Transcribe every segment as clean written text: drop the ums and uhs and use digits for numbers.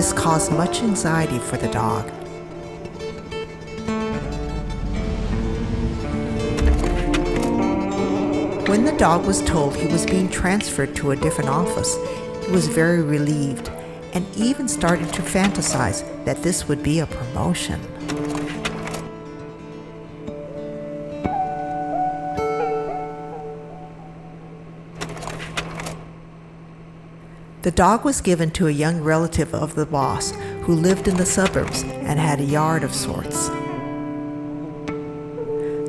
This caused much anxiety for the dog. When the dog was told he was being transferred to a different office, he was very relieved and even started to fantasize that this would be a promotion. The dog was given to a young relative of the boss who lived in the suburbs and had a yard of sorts.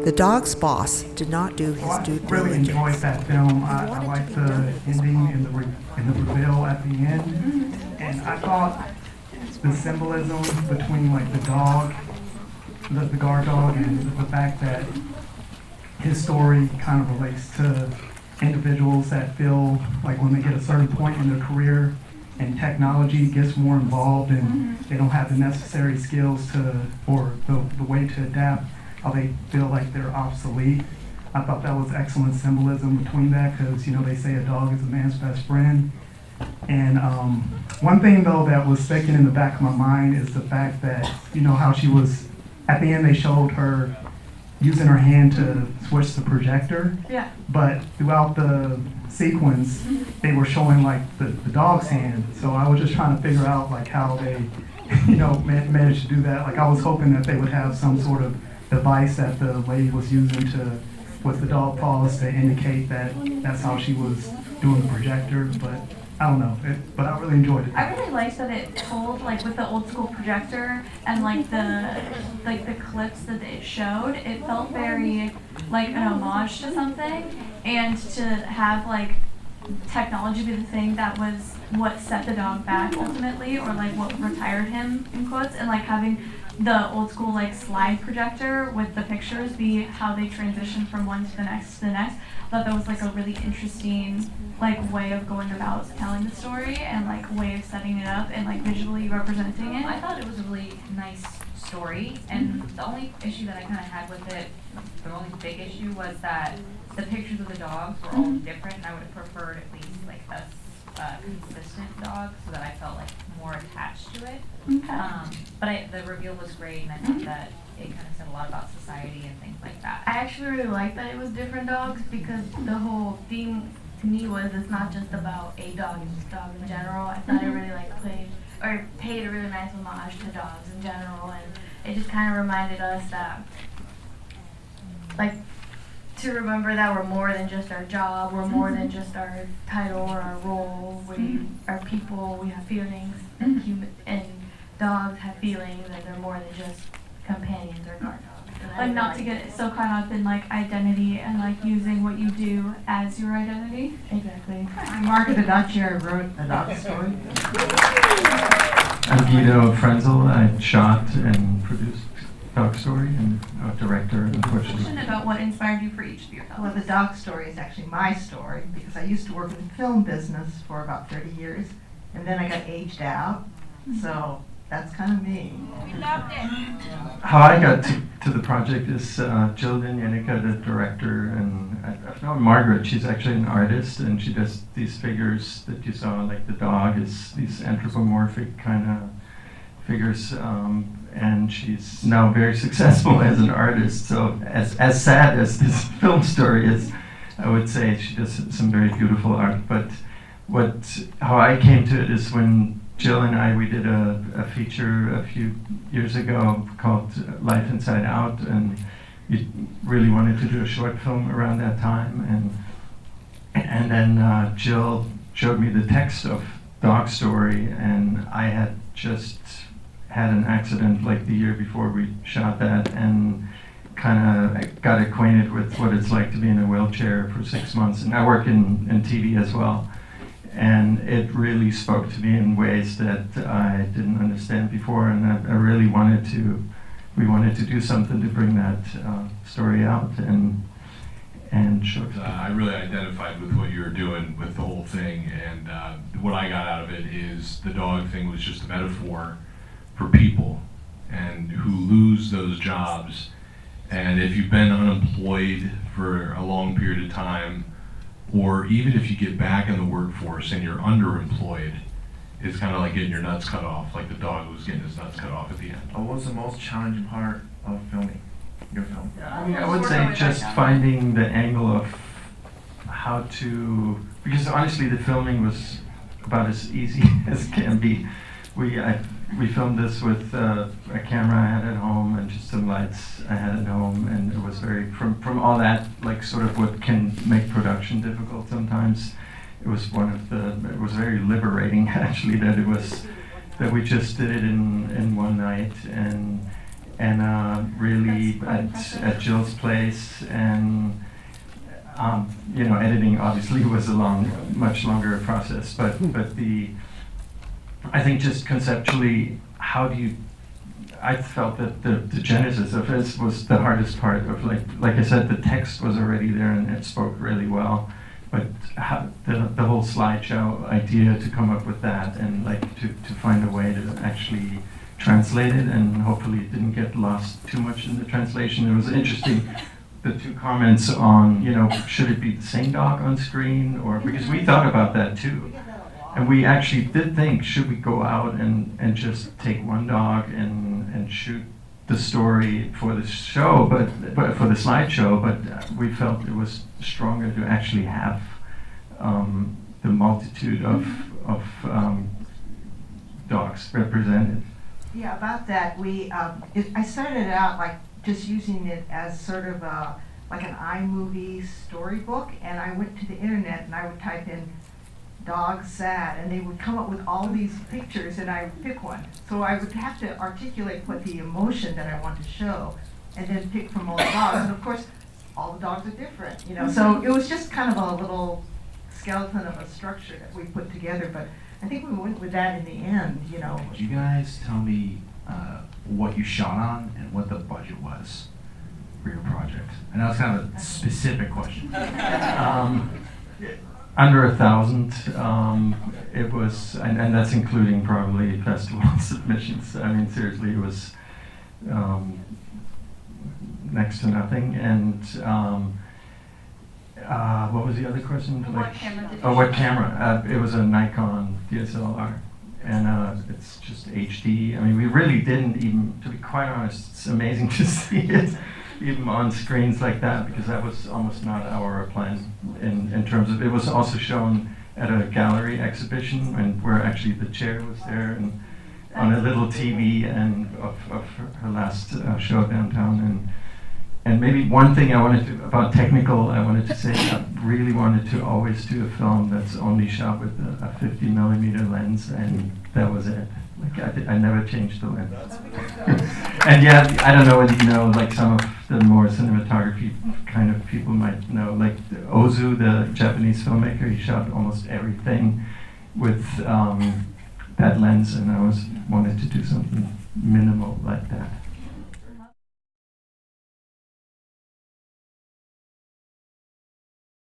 The dog's boss did not do his due diligence. I really enjoyed that film. I liked the ending and the reveal at the end. And I thought the symbolism between like the dog, the guard dog, and the fact that his story kind of relates to individuals that feel like when they get a certain point in their career and technology gets more involved and they don't have the necessary skills or the way to adapt, how they feel like they're obsolete. I thought that was excellent symbolism between that because, they say a dog is a man's best friend. And one thing, though, that was sticking in the back of my mind is the fact that, how she was, at the end they showed her using her hand to switch the projector. Yeah. But throughout the sequence, they were showing, like, the dog's hand. So I was just trying to figure out, like, how they, managed to do that. Like, I was hoping that they would have some sort of device that the lady was using with the dog paws to indicate that that's how she was doing the projector, but I don't know, but I really enjoyed it. I really liked that it told, like, with the old school projector and the clips that it showed, it felt very like an homage to something, and to have like technology be the thing that was what set the dog back ultimately, or like what retired him in quotes, and like having the old school like slide projector with the pictures be how they transition from one to the next. I thought that was like a really interesting like way of going about telling the story and like way of setting it up and like visually representing it. I thought it was a really nice story, and the only issue that I kind of had with it, the only big issue was that the pictures of the dogs were all different, and I would have preferred at least like a consistent dog so that I felt like more attached to it. But the reveal was great, and I thought that it kind of said a lot about society and things like that. I actually really liked that it was different dogs because the whole theme to me was it's not just about a dog, it's just dogs in general. I thought it really like paid a really nice homage to dogs in general, and it just kind of reminded us that like to remember that we're more than just our job, we're more than just our title or our role. We are people, we have feelings, and dogs have feelings, and they're more than just companions or guard dogs. Like not to get so caught up in like identity and like using what you do as your identity. Exactly. I'm Margaret Adachi. I wrote a dog story. I'm Guido Frenzel. I shot and produced Dog Story and director, unfortunately. Question about what inspired you for each of your films. Well, the dog story is actually my story because I used to work in the film business for about 30 years, and then I got aged out. So that's kind of me. We loved it. How I got to the project is Jill Dinyanica, the director, and I've known Margaret. She's actually an artist, and she does these figures that you saw, like the dog is these anthropomorphic kind of figures, and she's now very successful as an artist. So as sad as this film story is, I would say she does some very beautiful art. But how I came to it is when Jill and we did a feature a few years ago called Life Inside Out, and we really wanted to do a short film around that time, and then Jill showed me the text of Dog Story, and I had just had an accident like the year before we shot that, and kind of got acquainted with what it's like to be in a wheelchair for 6 months, and I work in TV as well. And it really spoke to me in ways that I didn't understand before, and I really we wanted to do something to bring that story out and show. I really identified with what you were doing with the whole thing, and what I got out of it is the dog thing was just a metaphor for people and who lose those jobs. And if you've been unemployed for a long period of time, or even if you get back in the workforce and you're underemployed, it's kind of like getting your nuts cut off, like the dog was getting his nuts cut off at the end. What was the most challenging part of filming your film? I mean, I would say just finding the angle of how to, because honestly the filming was about as easy as can be. We filmed this with a camera I had at home and just some lights I had at home, and it was very, from all that, like sort of what can make production difficult sometimes, it was it was very liberating actually that we just did it in one night, and really at Jill's place, and you know, editing obviously was a much longer process, but I think just conceptually, I felt that the genesis of this was the hardest part of, like I said, the text was already there and it spoke really well, but the whole slideshow idea, to come up with that and like to find a way to actually translate it, and hopefully it didn't get lost too much in the translation. It was interesting, the two comments on, you know, should it be the same dog on screen, or, because we thought about that too. And we actually did think, should we go out and just take one dog and shoot the story for the show, but for the slideshow, but we felt it was stronger to actually have the multitude of dogs represented. Yeah, about that, I started out like just using it as sort of like an iMovie storybook, and I went to the internet and I would type in dog sad, and they would come up with all these pictures, and I would pick one. So I would have to articulate what the emotion that I want to show, and then pick from all the dogs. And of course, all the dogs are different, you know. So it was just kind of a little skeleton of a structure that we put together. But I think we went with that in the end, you know. Could you guys tell me what you shot on and what the budget was for your project? I know it's kind of a specific question. Under 1,000, it was, and that's including probably festival submissions. I mean, seriously, it was next to nothing. And what was the other question? What camera did you Oh, what shoot? camera? It was a Nikon DSLR, and it's just HD. I mean, we really didn't even, to be quite honest, it's amazing to see it even on screens like that, because that was almost not our plan in terms of, it was also shown at a gallery exhibition, and where actually the chair was there, and on a little TV and of her last show downtown. And maybe one thing I wanted to, about technical, I wanted to say, I really wanted to always do a film that's only shot with a 50mm lens, and that was it. Like I never changed the lens. And yeah, I don't know whether you know, like some of the more cinematography kind of people might know, like Ozu, the Japanese filmmaker, he shot almost everything with that lens, and I wanted to do something minimal like that.